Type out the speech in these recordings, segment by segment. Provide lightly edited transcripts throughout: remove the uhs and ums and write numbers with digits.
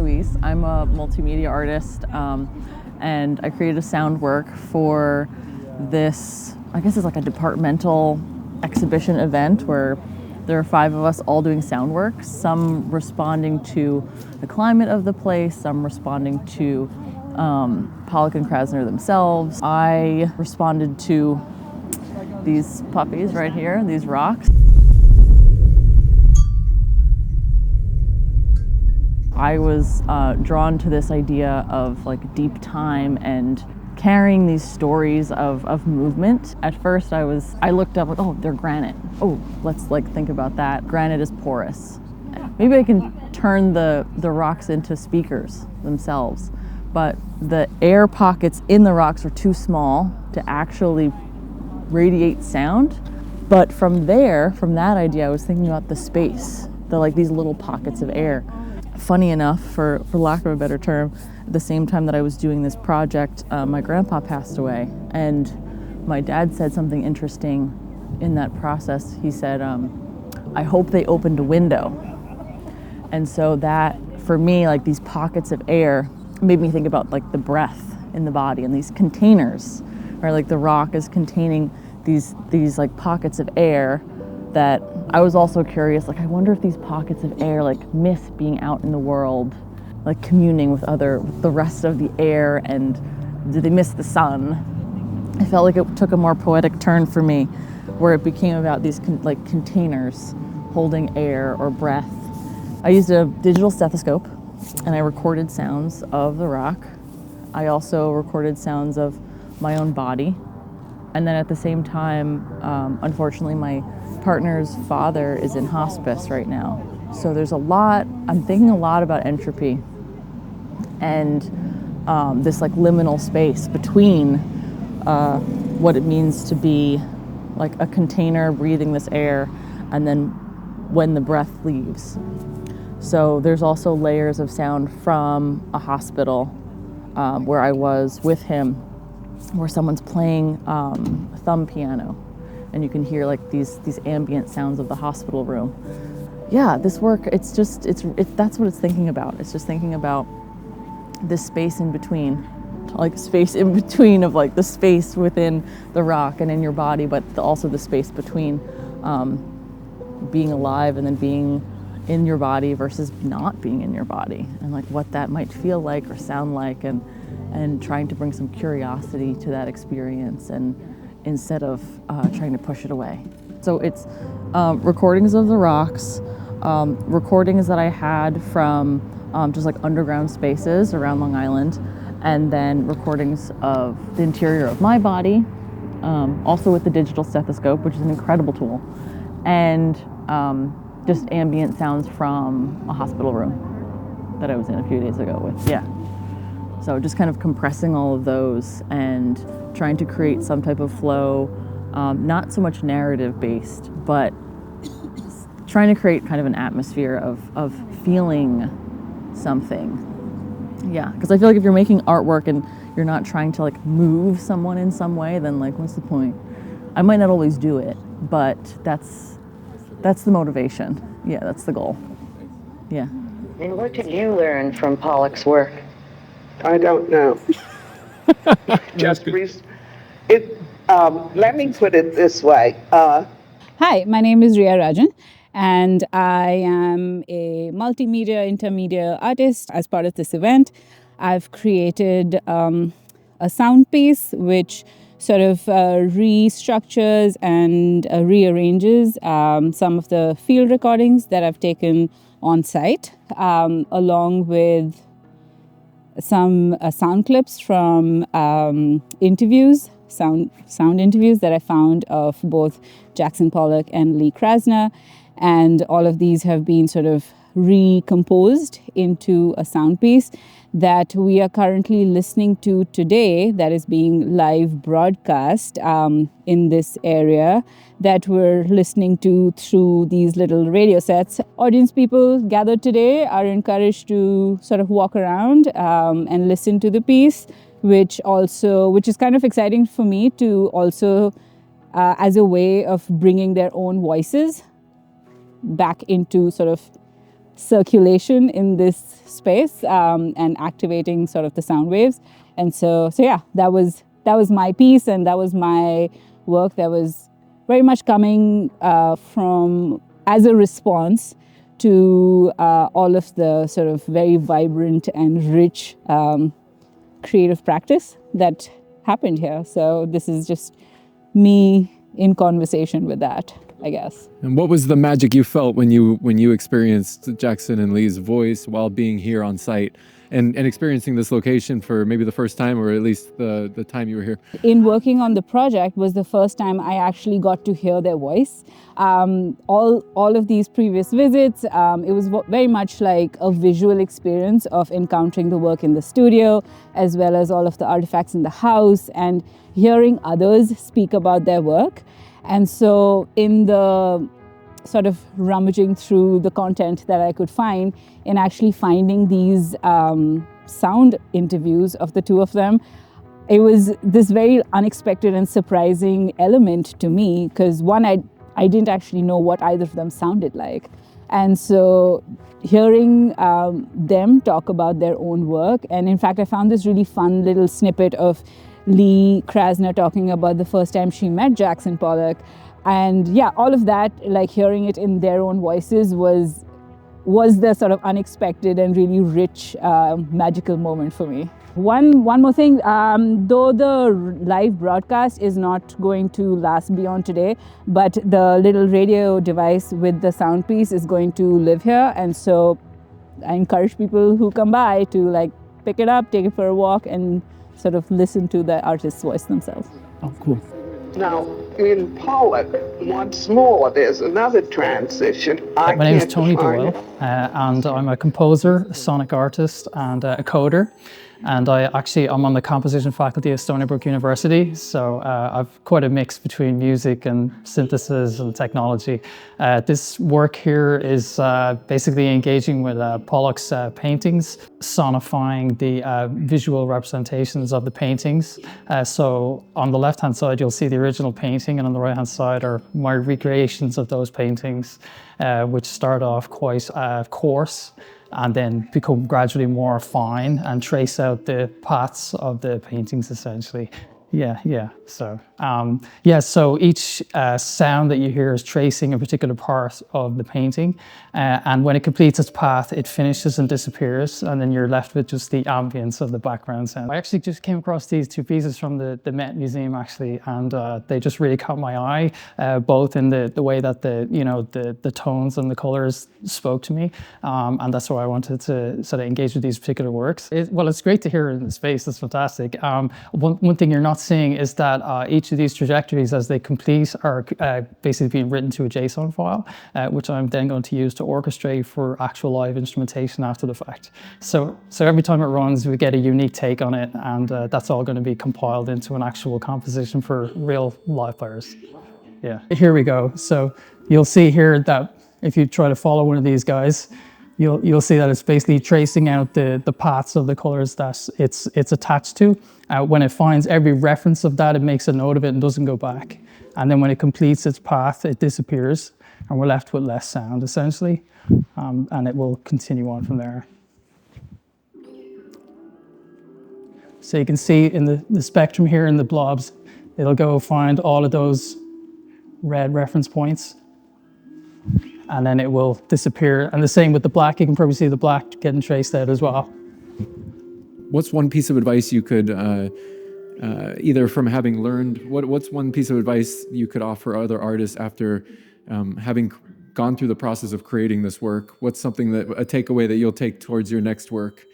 Ruiz. I'm a multimedia artist, and I created a sound work for this, I guess it's like a departmental exhibition event where there are 5 of us all doing sound work, some responding to the climate of the place, some responding to Pollock-Krasner themselves. I responded to these puppies right here, these rocks. I was drawn to this idea of like deep time and carrying these stories of movement. At first I looked up like, oh, they're granite. Oh, let's like think about that. Granite is porous. Maybe I can turn the rocks into speakers themselves. But the air pockets in the rocks are too small to actually radiate sound. But from that idea, I was thinking about the space, these little pockets of air. Funny enough, for lack of a better term, at the same time that I was doing this project, my grandpa passed away, and my dad said something interesting in that process. He said, I hope they opened a window. And so that, for me, like these pockets of air made me think about like the breath in the body and these containers, right? Like the rock is containing these like pockets of air that I was also curious, like I wonder if these pockets of air like miss being out in the world, like communing with the rest of the air, and do they miss the sun? I felt like it took a more poetic turn for me, where it became about these containers holding air or breath. I used a digital stethoscope and I recorded sounds of the rock. I also recorded sounds of my own body. And then at the same time, unfortunately, my partner's father is in hospice right now. So I'm thinking a lot about entropy and this like liminal space between what it means to be like a container breathing this air and then when the breath leaves. So there's also layers of sound from a hospital where I was with him, where someone's playing a thumb piano, and you can hear like these ambient sounds of the hospital room. Yeah, this work, that's what it's thinking about. It's just thinking about this space in between, like space in between of like the space within the rock and in your body, but also the space between being alive and then being in your body versus not being in your body, and like what that might feel like or sound like, and trying to bring some curiosity to that experience, and instead of trying to push it away. So it's recordings of the rocks, recordings that I had from just like underground spaces around Long Island, and then recordings of the interior of my body, also with the digital stethoscope, which is an incredible tool, and just ambient sounds from a hospital room that I was in a few days ago with, yeah. So just kind of compressing all of those and trying to create some type of flow, not so much narrative based, but trying to create kind of an atmosphere of feeling something. Yeah, because I feel like if you're making artwork and you're not trying to like move someone in some way, then like what's the point? I might not always do it, but that's the motivation. Yeah, that's the goal. Yeah. And what did you learn from Pollock's work? I don't know. Let me put it this way. Hi, my name is Ria Rajan, and I am a multimedia intermedia artist. As part of this event, I've created a sound piece which sort of restructures and rearranges some of the field recordings that I've taken on site, along with some sound clips from interviews, sound interviews that I found of both Jackson Pollock and Lee Krasner, and all of these have been sort of recomposed into a sound piece that we are currently listening to today, that is being live broadcast in this area that we're listening to through these little radio sets. Audience people gathered today are encouraged to sort of walk around and listen to the piece, which is kind of exciting for me to also as a way of bringing their own voices back into sort of circulation in this space and activating sort of the sound waves. And so yeah, that was my piece, and that was my work that was very much coming from as a response to all of the sort of very vibrant and rich creative practice that happened here. So this is just me in conversation with that, I guess. And what was the magic you felt when you experienced Jackson and Lee's voice while being here on site and experiencing this location for maybe the first time, or at least the time you were here? In working on the project was the first time I actually got to hear their voice. All of these previous visits, it was very much like a visual experience of encountering the work in the studio, as well as all of the artifacts in the house, and hearing others speak about their work. And so in the sort of rummaging through the content that I could find, in actually finding these sound interviews of the two of them, it was this very unexpected and surprising element to me, because one, I didn't actually know what either of them sounded like. And so hearing them talk about their own work, and in fact I found this really fun little snippet of Ria Rajan talking about the first time she met Jackson Pollock. And yeah, all of that, like hearing it in their own voices was the sort of unexpected and really rich, magical moment for me. One more thing, though the live broadcast is not going to last beyond today, but the little radio device with the sound piece is going to live here. And so I encourage people who come by to like pick it up, take it for a walk, and sort of listen to the artist's voice themselves. Oh, cool. Now, in Pollock, once more, there's another transition. My name is Tony Doyle, and I'm a composer, a sonic artist, and a coder. And I'm on the composition faculty at Stony Brook University, so I've quite a mix between music and synthesis and technology. This work here is basically engaging with Pollock's paintings, sonifying the visual representations of the paintings. So on the left-hand side, you'll see the original painting, and on the right-hand side are my recreations of those paintings, which start off quite coarse, and then become gradually more fine and trace out the paths of the paintings, essentially. So each sound that you hear is tracing a particular part of the painting, and when it completes its path, it finishes and disappears, and then you're left with just the ambience of the background sound. I actually just came across these two pieces from the Met Museum, actually, and they just really caught my eye, both in the way that the tones and the colors spoke to me, and that's why I wanted to sort of engage with these particular works. It's great to hear in the space. That's fantastic. One thing you're not seeing is that each of these trajectories, as they complete, are basically being written to a JSON file, which I'm then going to use to orchestrate for actual live instrumentation after the fact. So every time it runs, we get a unique take on it, and that's all going to be compiled into an actual composition for real live players. Yeah, here we go. So you'll see here that if you try to follow one of these guys, you'll see that it's basically tracing out the paths of the colors that it's attached to. When it finds every reference of that, it makes a note of it and doesn't go back. And then when it completes its path, it disappears, and we're left with less sound, essentially. And it will continue on from there. So you can see in the spectrum here in the blobs, it'll go find all of those red reference points, and then it will disappear. And the same with the black. You can probably see the black getting traced out as well. What's one piece of advice you could, either from having learned, what's one piece of advice you could offer other artists after having gone through the process of creating this work? What's something a takeaway that you'll take towards your next work?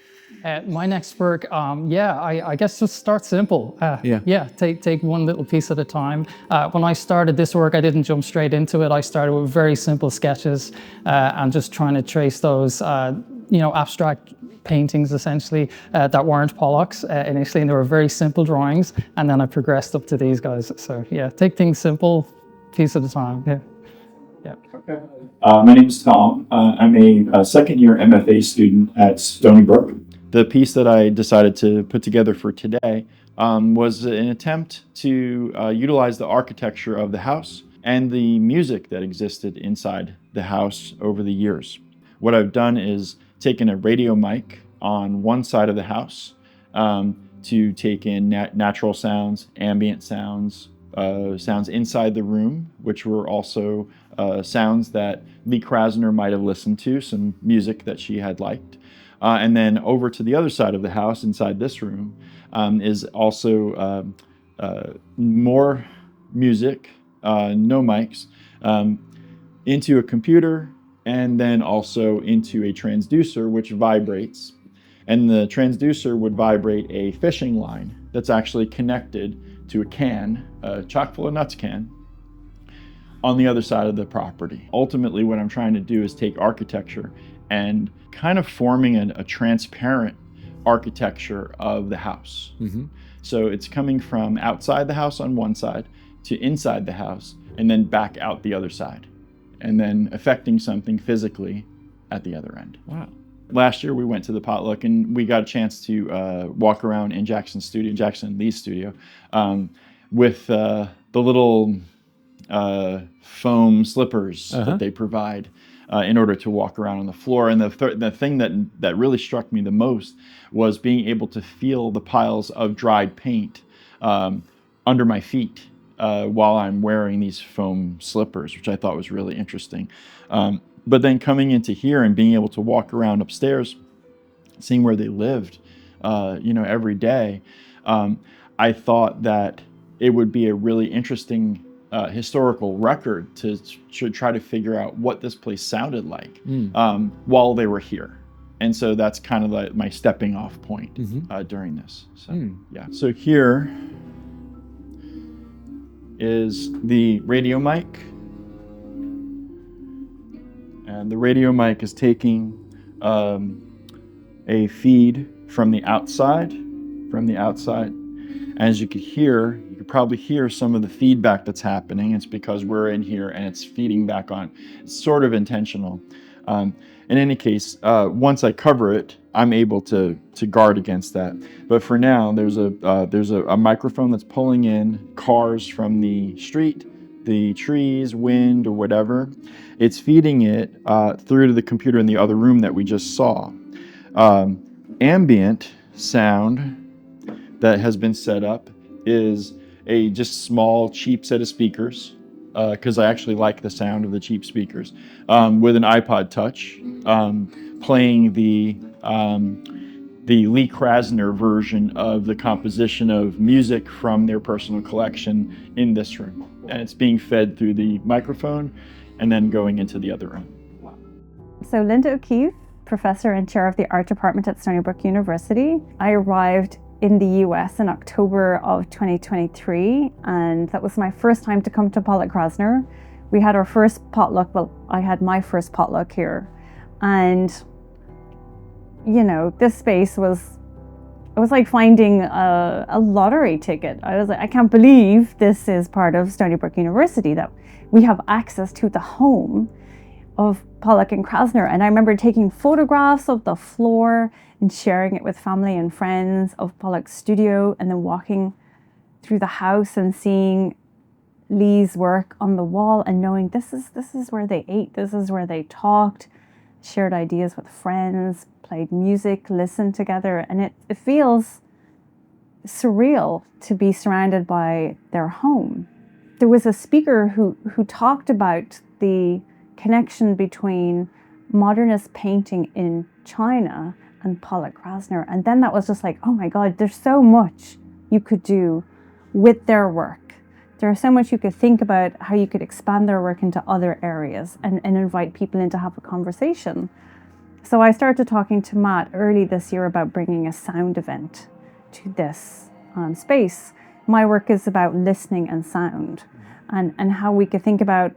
My next work, I guess just start simple. Take one little piece at a time. When I started this work, I didn't jump straight into it. I started with very simple sketches and just trying to trace those, abstract paintings, essentially, that weren't Pollock's initially, and they were very simple drawings, and then I progressed up to these guys. So yeah, take things simple, piece at a time. Yeah. Okay. My name is Tom. I'm a second-year MFA student at Stony Brook. The piece that I decided to put together for today was an attempt to utilize the architecture of the house and the music that existed inside the house over the years. what I've done is taken a radio mic on one side of the house to take in natural sounds, ambient sounds, sounds inside the room, which were also sounds that Ria Krasner might have listened to, some music that she had liked. And then over to the other side of the house, inside this room, is also more music, no mics, into a computer, and then also into a transducer, which vibrates. And the transducer would vibrate a fishing line that's actually connected to a can, a chock full of nuts can, on the other side of the property. Ultimately, what I'm trying to do is take architecture and kind of forming a transparent architecture of the house. Mm-hmm. So it's coming from outside the house on one side to inside the house, and then back out the other side, and then affecting something physically at the other end. Wow. Last year we went to the potluck and we got a chance to walk around in Jackson Lee's studio, with the little foam slippers that they provide in order to walk around on the floor. And the thing that really struck me the most was being able to feel the piles of dried paint under my feet while I'm wearing these foam slippers, which I thought was really interesting. But then coming into here and being able to walk around upstairs, seeing where they lived, every day, I thought that it would be a really interesting historical record to try to figure out what this place sounded like while they were here. And so that's kind of like my stepping off point during this. So, yeah. So here is the radio mic. And the radio mic is taking a feed from the outside. As you could probably hear some of the feedback that's happening. It's because we're in here and it's feeding back on. It's sort of intentional. In any case, once I cover it, I'm able to guard against that. But for now, there's a microphone that's pulling in cars from the street, the trees, wind, or whatever. It's feeding it through to the computer in the other room that we just saw. Ambient sound that has been set up is a just small, cheap set of speakers, because I actually like the sound of the cheap speakers, with an iPod Touch, playing the Ria Krasner version of the composition of music from their personal collection in this room. And it's being fed through the microphone and then going into the other room. So Linda O'Keefe, professor and chair of the art department at Stony Brook University. I arrived in the US in October of 2023, and that was my first time to come to Pollock-Krasner. We had our first potluck, well, I had my first potluck here. And, this space it was like finding a lottery ticket. I was like, I can't believe this is part of Stony Brook University, that we have access to the home of Pollock and Krasner. And I remember taking photographs of the floor and sharing it with family and friends of Pollock's studio, and then walking through the house and seeing Lee's work on the wall and knowing this is where they ate, this is where they talked, shared ideas with friends, played music, listened together. And it feels surreal to be surrounded by their home. There was a speaker who talked about the connection between modernist painting in China and Pollock-Krasner. And then that was just like, oh my God, there's so much you could do with their work. There's so much you could think about how you could expand their work into other areas and invite people in to have a conversation. So I started talking to Matt early this year about bringing a sound event to this space. My work is about listening and sound, and how we could think about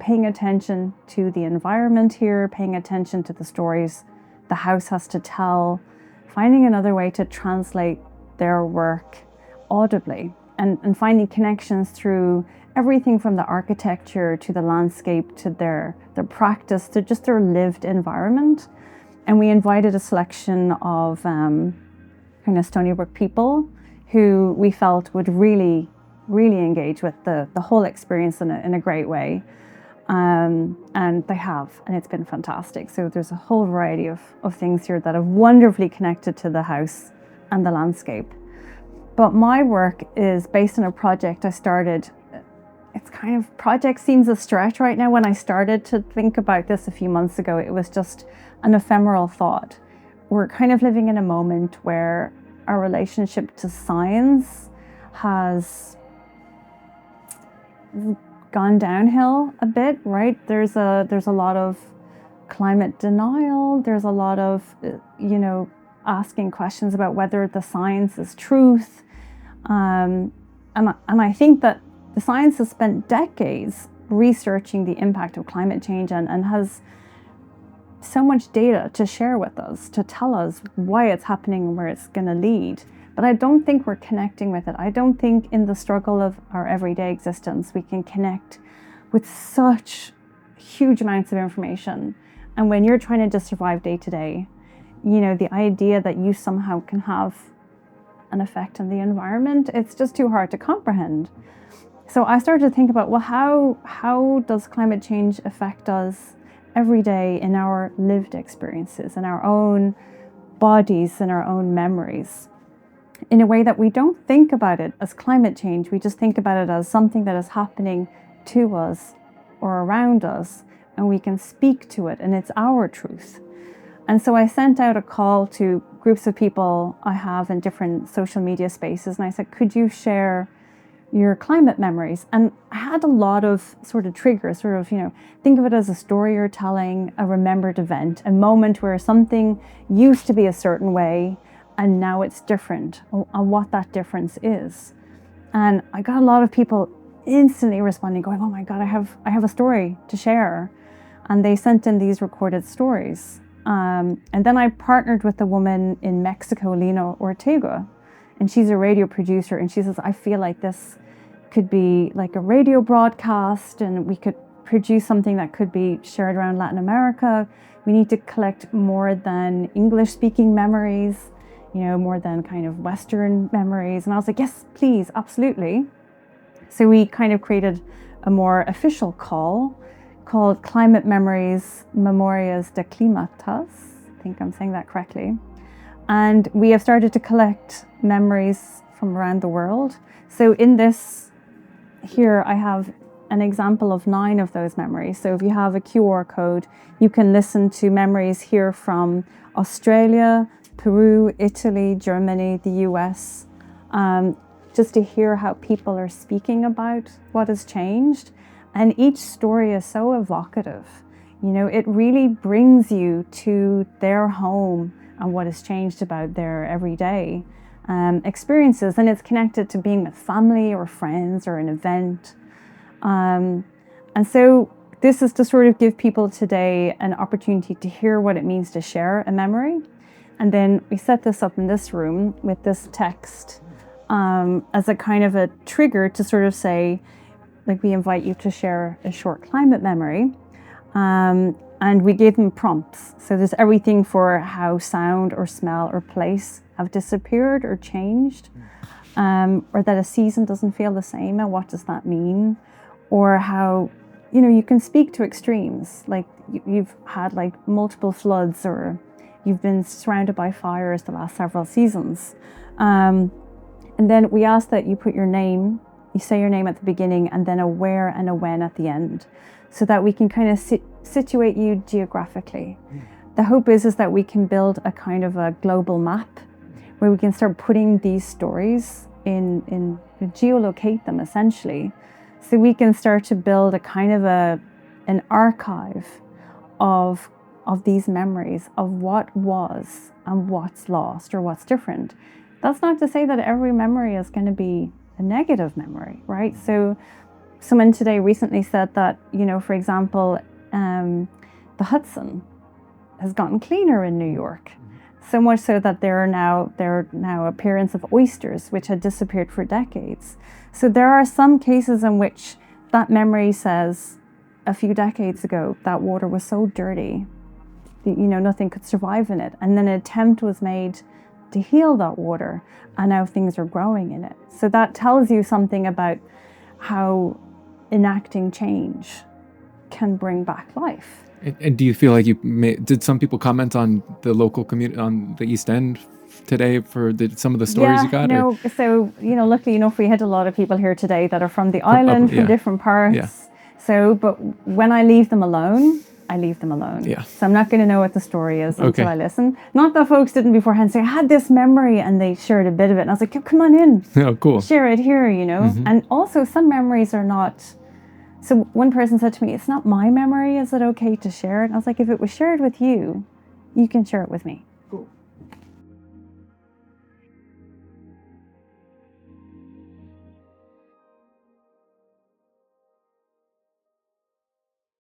paying attention to the environment here, paying attention to the stories the house has to tell, finding another way to translate their work audibly, and finding connections through everything from the architecture to the landscape to their practice to just their lived environment. And we invited a selection of kind of Stony Brook people who we felt would really engage with the whole experience in a great way. And they have, and it's been fantastic. So there's a whole variety of things here that have wonderfully connected to the house and the landscape. But my work is based on a project I started. It's kind of, project seems a stretch right now. When I started to think about this a few months ago, it was just an ephemeral thought. We're kind of living in a moment where our relationship to science has gone downhill a bit, right? There's a lot of climate denial. There's a lot of, asking questions about whether the science is truth. And I think that the science has spent decades researching the impact of climate change and has so much data to share with us, to tell us why it's happening and where it's going to lead. But I don't think we're connecting with it. I don't think in the struggle of our everyday existence we can connect with such huge amounts of information. And when you're trying to just survive day to day, the idea that you somehow can have an effect on the environment, it's just too hard to comprehend. So I started to think about, well, how does climate change affect us every day in our lived experiences, in our own bodies, in our own memories, in a way that we don't think about it as climate change. We just think about it as something that is happening to us or around us, and we can speak to it, and it's our truth. And so I sent out a call to groups of people I have in different social media spaces, and I said, could you share your climate memories? And I had a lot of sort of triggers, think of it as a story you're telling, a remembered event, a moment where something used to be a certain way and now it's different, and what that difference is. And I got a lot of people instantly responding, going, oh my God, I have a story to share. And they sent in these recorded stories. And then I partnered with a woman in Mexico, Lina Ortega, and she's a radio producer, and she says, I feel like this could be like a radio broadcast, and we could produce something that could be shared around Latin America. We need to collect more than English-speaking memories, more than kind of Western memories. And I was like, yes, please, absolutely. So we kind of created a more official call called Climate Memories Memorias de Climatas. I think I'm saying that correctly. And we have started to collect memories from around the world. So in this here, I have an example of 9 of those memories. So if you have a QR code, you can listen to memories here from Australia, Peru, Italy, Germany, the US, just to hear how people are speaking about what has changed. And each story is so evocative. It really brings you to their home and what has changed about their everyday experiences. And it's connected to being with family or friends or an event. And so this is to sort of give people today an opportunity to hear what it means to share a memory. And then we set this up in this room with this text as a kind of a trigger to sort of say, like, we invite you to share a short climate memory. And we gave them prompts. So there's everything for how sound or smell or place have disappeared or changed, or that a season doesn't feel the same, and what does that mean? Or how, you can speak to extremes, like you've had like multiple floods, or you've been surrounded by fires the last several seasons. And then we ask that you put your name, you say your name at the beginning, and then a where and a when at the end, so that we can kind of situate you geographically. The hope is that we can build a kind of a global map where we can start putting these stories in geolocate them essentially, so we can start to build a kind of an archive of these memories of what was and what's lost or what's different. That's not to say that every memory is going to be a negative memory, right? So someone today recently said that, for example, the Hudson has gotten cleaner in New York. So much so that there are now appearance of oysters, which had disappeared for decades. So there are some cases in which that memory says, a few decades ago, that water was so dirty, nothing could survive in it. And then an attempt was made to heal that water, and now things are growing in it. So that tells you something about how enacting change can bring back life. And do you feel like did some people comment on the local community on the East End today for some of the stories you got? No. So, luckily enough, we had a lot of people here today that are from the island, from different parts. Yeah. So, but when I leave them alone, I leave them alone. Yeah. So I'm not going to know what the story is until I listen. Not that folks didn't beforehand say, I had this memory, and they shared a bit of it. And I was like, come on in. Oh, cool. Share it here, And also some memories are not... So one person said to me, it's not my memory. Is it okay to share it? And I was like, if it was shared with you, you can share it with me.